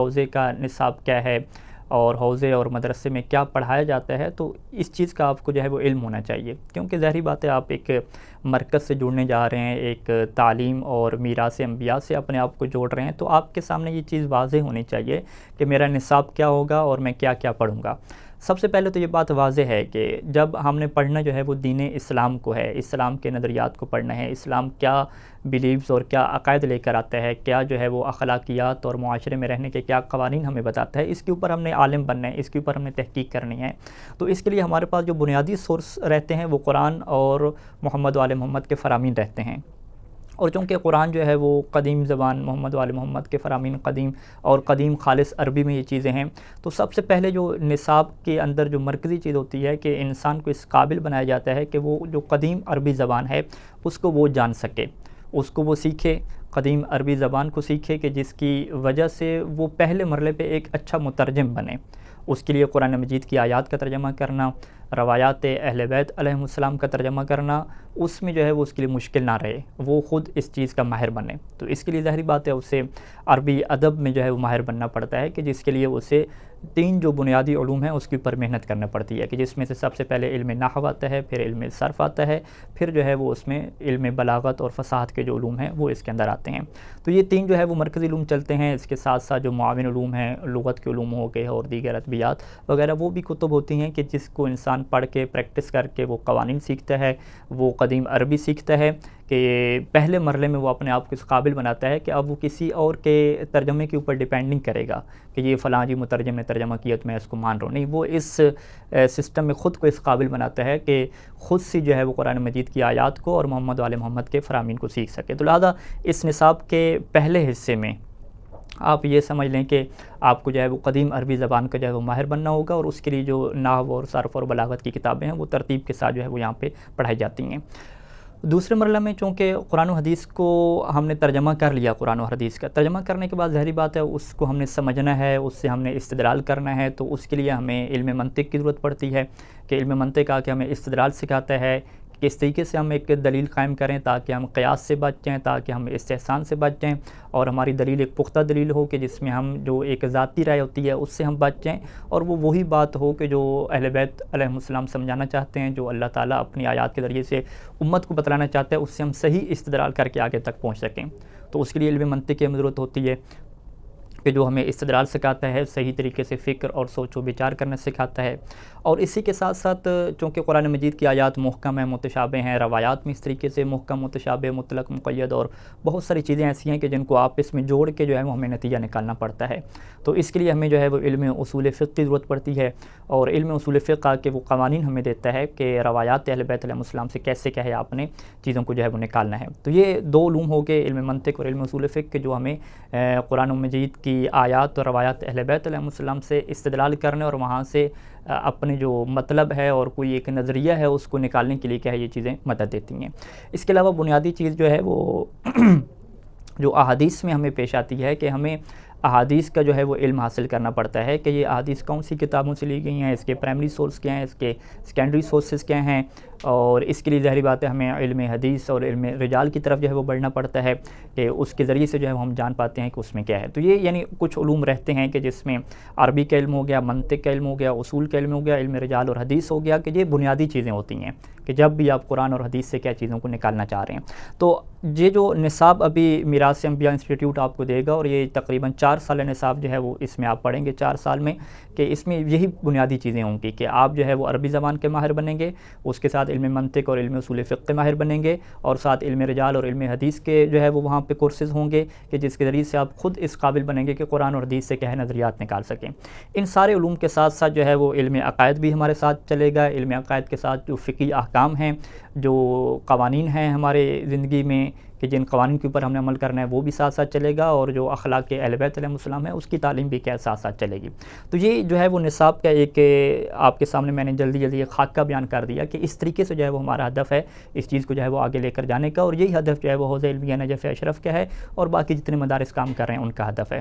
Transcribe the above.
حوزے کا نصاب کیا ہے اور حوزے اور مدرسے میں کیا پڑھایا جاتا ہے، تو اس چیز کا آپ کو جو ہے وہ علم ہونا چاہیے، کیونکہ ظاہری بات ہے آپ ایک مرکز سے جڑنے جا رہے ہیں، ایک تعلیم اور میراث انبیاء سے اپنے آپ کو جوڑ رہے ہیں، تو آپ کے سامنے یہ چیز واضح ہونی چاہیے کہ میرا نصاب کیا ہوگا اور میں کیا کیا پڑھوں گا۔ سب سے پہلے تو یہ بات واضح ہے کہ جب ہم نے پڑھنا جو ہے وہ دین اسلام کو ہے، اسلام کے نظریات کو پڑھنا ہے، اسلام کیا بیلیوز اور کیا عقائد لے کر آتا ہے، کیا جو ہے وہ اخلاقیات اور معاشرے میں رہنے کے کیا قوانین ہمیں بتاتا ہے، اس کے اوپر ہم نے عالم بننا ہے، اس کے اوپر ہم نے تحقیق کرنی ہے۔ تو اس کے لیے ہمارے پاس جو بنیادی سورس رہتے ہیں وہ قرآن اور محمد و آل محمد کے فرامین رہتے ہیں، اور چونکہ قرآن جو ہے وہ قدیم زبان محمد و آل محمد کے فرامین قدیم اور قدیم خالص عربی میں یہ چیزیں ہیں، تو سب سے پہلے جو نصاب کے اندر جو مرکزی چیز ہوتی ہے کہ انسان کو اس قابل بنایا جاتا ہے کہ وہ جو قدیم عربی زبان ہے اس کو وہ جان سکے، اس کو وہ سیکھے، قدیم عربی زبان کو سیکھے کہ جس کی وجہ سے وہ پہلے مرحلے پہ ایک اچھا مترجم بنے۔ اس کے لیے قرآن مجید کی آیات کا ترجمہ کرنا، روایات اہل بیت علیہم السلام کا ترجمہ کرنا، اس میں جو ہے وہ اس کے لیے مشکل نہ رہے، وہ خود اس چیز کا ماہر بنے۔ تو اس کے لیے ظاہری بات ہے اسے عربی ادب میں جو ہے وہ ماہر بننا پڑتا ہے، کہ جس کے لیے اسے 3 جو بنیادی علوم ہیں اس کے اوپر محنت کرنا پڑتی ہے، کہ جس میں سے سب سے پہلے علم نحو آتا ہے، پھر علم صرف آتا ہے، پھر جو ہے وہ اس میں علم بلاغت اور فصاحت کے جو علوم ہیں وہ اس کے اندر آتے ہیں۔ تو یہ 3 جو ہے وہ مرکزی علوم چلتے ہیں۔ اس کے ساتھ ساتھ جو معاون علوم ہیں، لغت کے علوم ہو گئے اور دیگر ادبیات وغیرہ، وہ بھی کتب ہوتی ہیں کہ جس کو انسان پڑھ کے پریکٹس کر کے وہ قوانین سیکھتا ہے، وہ قدیم عربی سیکھتا ہے، کہ پہلے مرحلے میں وہ اپنے آپ کو اس قابل بناتا ہے کہ اب وہ کسی اور کے ترجمے کے اوپر ڈیپینڈ نہیں کرے گا کہ یہ فلاں جی مترجم نے ترجمہ کیا تو میں اس کو مان رہا ہوں، نہیں، وہ اس سسٹم میں خود کو اس قابل بناتا ہے کہ خود سے جو ہے وہ قرآن مجید کی آیات کو اور محمد و آل محمد کے فرامین کو سیکھ سکے۔ تو لہٰذا اس نصاب کے پہلے حصے میں آپ یہ سمجھ لیں کہ آپ کو جو ہے وہ قدیم عربی زبان کا جو ہے وہ ماہر بننا ہوگا، اور اس کے لیے جو نحو اور صرف اور بلاغت کی کتابیں ہیں وہ ترتیب کے ساتھ جو ہے وہ یہاں پہ پڑھائی جاتی ہیں۔ دوسرے مرحلہ میں چونکہ قرآن و حدیث کو ہم نے ترجمہ کر لیا، قرآن و حدیث کا ترجمہ کرنے کے بعد ظاہری بات ہے اس کو ہم نے سمجھنا ہے، اس سے ہم نے استدلال کرنا ہے، تو اس کے لیے ہمیں علم منطق کی ضرورت پڑتی ہے، کہ علم منطق آ کے ہمیں استدلال سکھاتا ہے کہ اس طریقے سے ہم ایک دلیل قائم کریں تاکہ ہم قیاس سے بچ جائیں، تاکہ ہم استحسان سے بچ جائیں، اور ہماری دلیل ایک پختہ دلیل ہو کہ جس میں ہم جو ایک ذاتی رائے ہوتی ہے اس سے ہم بچ جائیں، اور وہ وہی بات ہو کہ جو اہل بیت علیہم السلام سمجھانا چاہتے ہیں، جو اللہ تعالیٰ اپنی آیات کے ذریعے سے امت کو بتلانا چاہتا ہے، اس سے ہم صحیح استدلال کر کے آگے تک پہنچ سکیں۔ تو اس کے لیے علم منطق کی ضرورت ہوتی ہے کہ جو ہمیں استدلال سکھاتا ہے، صحیح طریقے سے فکر اور سوچ و بچار کرنا سکھاتا ہے، اور اسی کے ساتھ ساتھ چونکہ قرآن مجید کی آیات محکم ہیں، متشابہ ہیں، روایات میں اس طریقے سے محکم، متشابہ، مطلق، مقید اور بہت ساری چیزیں ایسی ہیں کہ جن کو آپس میں جوڑ کے جو ہے وہ ہمیں نتیجہ نکالنا پڑتا ہے۔ تو اس کے لیے ہمیں جو ہے وہ علم اصول فقہ کی ضرورت پڑتی ہے، اور علم اصول فقہ کے وہ قوانین ہمیں دیتا ہے کہ روایات اہل بیت علیہ السلام سے کیسے کیا ہے آپ نے چیزوں کو جو ہے وہ نکالنا ہے۔ تو یہ 2 علوم ہو گئے، علم منطق اور علم اصول فقہ، جو ہمیں قرآن مجید کی آیات اور روایات اہل بیت علیہ السلام سے استدلال کرنے اور وہاں سے اپنے جو مطلب ہے اور کوئی ایک نظریہ ہے اس کو نکالنے کے لیے کیا ہے یہ چیزیں مدد دیتی ہیں۔ اس کے علاوہ بنیادی چیز جو ہے وہ جو احادیث میں ہمیں پیش آتی ہے کہ ہمیں احادیث کا جو ہے وہ علم حاصل کرنا پڑتا ہے کہ یہ احادیث کون سی کتابوں سے لی گئی ہیں، اس کے پرائمری سورس کیا ہیں، اس کے سیکنڈری سورسز کیا ہیں، اور اس کے لیے ظاہری بات ہے ہمیں علم حدیث اور علم رجال کی طرف جو ہے وہ بڑھنا پڑتا ہے کہ اس کے ذریعے سے جو ہے ہم جان پاتے ہیں کہ اس میں کیا ہے۔ تو یہ یعنی کچھ علوم رہتے ہیں کہ جس میں عربی کا علم ہو گیا، منطق کا علم ہو گیا، اصول کا علم ہو گیا، علم رجال اور حدیث ہو گیا، کہ یہ بنیادی چیزیں ہوتی ہیں کہ جب بھی آپ قرآن اور حدیث سے کیا چیزوں کو نکالنا چاہ رہے ہیں۔ تو یہ جو نصاب ابھی میراث انبیاء انسٹیٹیوٹ آپ کو دے گا، اور یہ تقریباً 4 سال نصاب جو ہے وہ اس میں آپ پڑھیں گے 4 سال میں، کہ اس میں یہی بنیادی چیزیں ہوں گی کہ آپ جو ہے وہ عربی زبان کے ماہر بنیں گے، اس کے ساتھ علم منطق اور علم اصول فقہ کے ماہر بنیں گے، اور ساتھ علم رجال اور علم حدیث کے جو ہے وہ وہاں پہ کورسز ہوں گے کہ جس کے ذریعے سے آپ خود اس قابل بنیں گے کہ قرآن اور حدیث سے کیا ہے نظریات نکال سکیں۔ ان سارے علوم کے ساتھ ساتھ جو ہے وہ علم عقائد بھی ہمارے ساتھ چلے گا۔ علم عقائد کے ساتھ جو فقہی احکام ہیں، جو قوانین ہیں ہمارے زندگی میں کہ جن قوانین کے اوپر ہم نے عمل کرنا ہے وہ بھی ساتھ ساتھ چلے گا، اور جو اخلاق اہل بیت علیہ السلام ہے اس کی تعلیم بھی کیا ساتھ ساتھ چلے گی۔ تو یہ جو ہے وہ نصاب کا ایک آپ کے سامنے میں نے جلدی ایک خاکہ بیان کر دیا کہ اس طریقے سے جو ہے وہ ہمارا ہدف ہے اس چیز کو جو ہے وہ آگے لے کر جانے کا، اور یہی ہدف جو ہے وہ حوزہ علمیہ نجف اشرف کا ہے، اور باقی جتنے مدارس کام کر رہے ہیں ان کا ہدف ہے۔